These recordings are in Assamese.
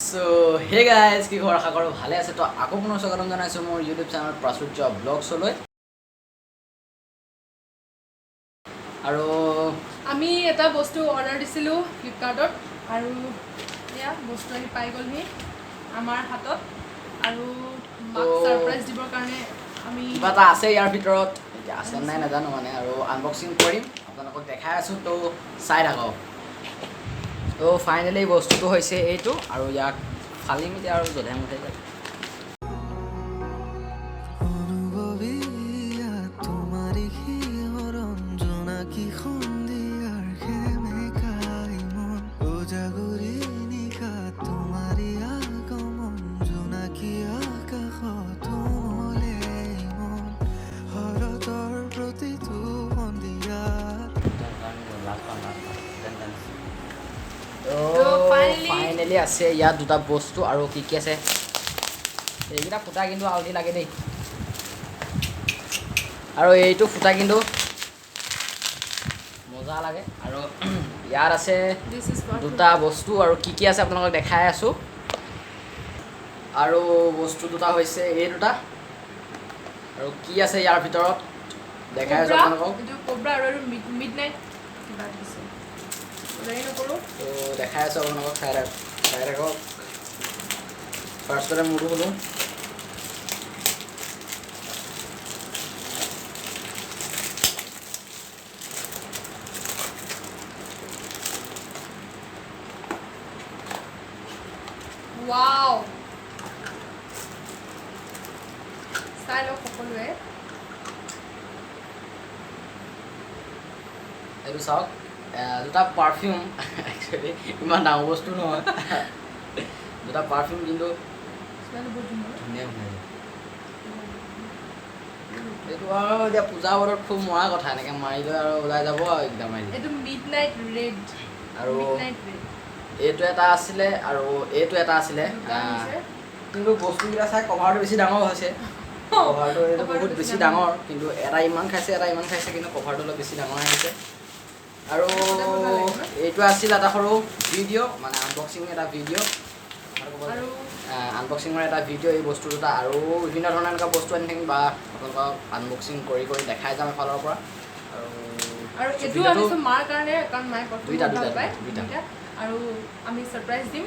So hey guys, কি খবৰ আশা কৰোঁ ভালে আছে। তো আকৌ পুনৰ স্বাগতম জনাইছোঁ মোৰ ইউটিউব চেনেল প্ৰাচুৰ্য ব্লগছলৈ। আৰু আমি এটা বস্তু অৰ্ডাৰ দিছিলোঁ ফ্লিপকাৰ্টত আৰু এয়া বস্তু আহি পাই গ'লহি আমাৰ হাতত আৰু মাক ছাৰপ্ৰাইজ দিবৰ কাৰণে আমি কিবা এটা আছে ইয়াৰ ভিতৰত, এতিয়া আছে নাই নাজানো মানে, আৰু আনবক্সিং কৰিম আপোনালোকক দেখাই আছোঁ, তো চাই থাকক। তো ফাইনেলি বস্তুটো হৈছে এইটো, আৰু ইয়াক ফালিম এতিয়া আৰু জধাই মুঠাই যাব। ফাইনেলি আছে ইয়াত দুটা বস্তু, আৰু কি কি আছে এইকেইটা ফুটা কিন্তু আউলি লাগে দেই, আৰু এইটো ফুটা কিন্তু মজা লাগে। আৰু ইয়াত আছে দুটা বস্তু, আৰু কি কি আছে আপোনালোকক দেখাই আছোঁ। আৰু বস্তু দুটা হৈছে এই দুটা, আৰু কি আছে ইয়াৰ ভিতৰত দেখাই আছোঁ আপোনালোকক। তো দেখাই আছোঁ আপোনালোকক, চাই থাকক। ফাৰ্ষ্টতে মোৰটো খোলোঁ। ৱাও, চাই লওক সকলোৱে। এইটো চাওক, দুটা পাৰফিউম, একচুৱেলি ইমান ডাঙৰ বস্তু নহয়, দুটা পাৰফিউম কিন্তু ধুনীয়া ধুনীয়া। এইটো আৰু এতিয়া পূজা বতৰত খুব মৰা কথা, এনেকৈ মাৰিলৈ আৰু ওলাই যাব আৰু একদম মাৰি। এইটো মিডনাইট ৰেড, আৰু এইটো এটা আছিলে আৰু এইটো এটা আছিলে, কিন্তু বস্তুকেইটা চাই কভাৰটো বেছি ডাঙৰ হৈছে। কভাৰটো এইটো বহুত বেছি ডাঙৰ, কিন্তু এটা ইমান খাইছে এটা ইমান খাইছে, কিন্তু কভাৰটো অলপ বেছি ডাঙৰ আহিছে। আৰু এইটো আছিল এটা সৰু ভিডিঅ', মানে আনবক্সিং এটা ভিডিঅ', আনবক্সিঙৰ এটা ভিডিঅ' এই বস্তু দুটা। আৰু বিভিন্ন ধৰণৰ এনেকুৱা বস্তু আনি থাকিম বা আপোনালোকক আনবক্সিং কৰি কৰি দেখাই যাম এফালৰ পৰা। আৰু এইটো আনিছোঁ মাৰ কাৰণে, কাৰণ মায়ে দুইটা আৰু আমি ছাৰপ্ৰাইজ দিম।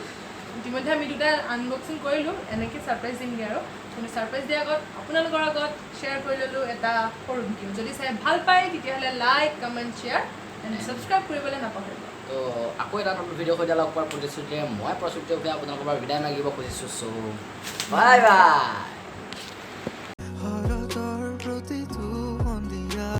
ইতিমধ্যে আমি দুটা আনবক্সিং কৰিলোঁ, এনেকৈ ছাৰপ্ৰাইজ দিমগৈ। আৰু কিন্তু ছাৰপ্ৰাইজ দিয়াৰ আগত আপোনালোকৰ আগত শ্বেয়াৰ কৰি ল'লোঁ এটা সৰু ভিডিঅ'। যদি চাই ভাল পায় তেতিয়াহ'লে like, comment, share and subscribe কৰিবলৈ নাপাহৰিব। তো আকৌ এটা নতুন ভিডিঅ' সৈতে লগ পোৱাৰ প্ৰতিশ্ৰুতিৰে মই প্ৰস্তুতি আপোনালোকৰ পৰা বিদায় মাগিব খুজিছোঁ। চ' বাই বাই।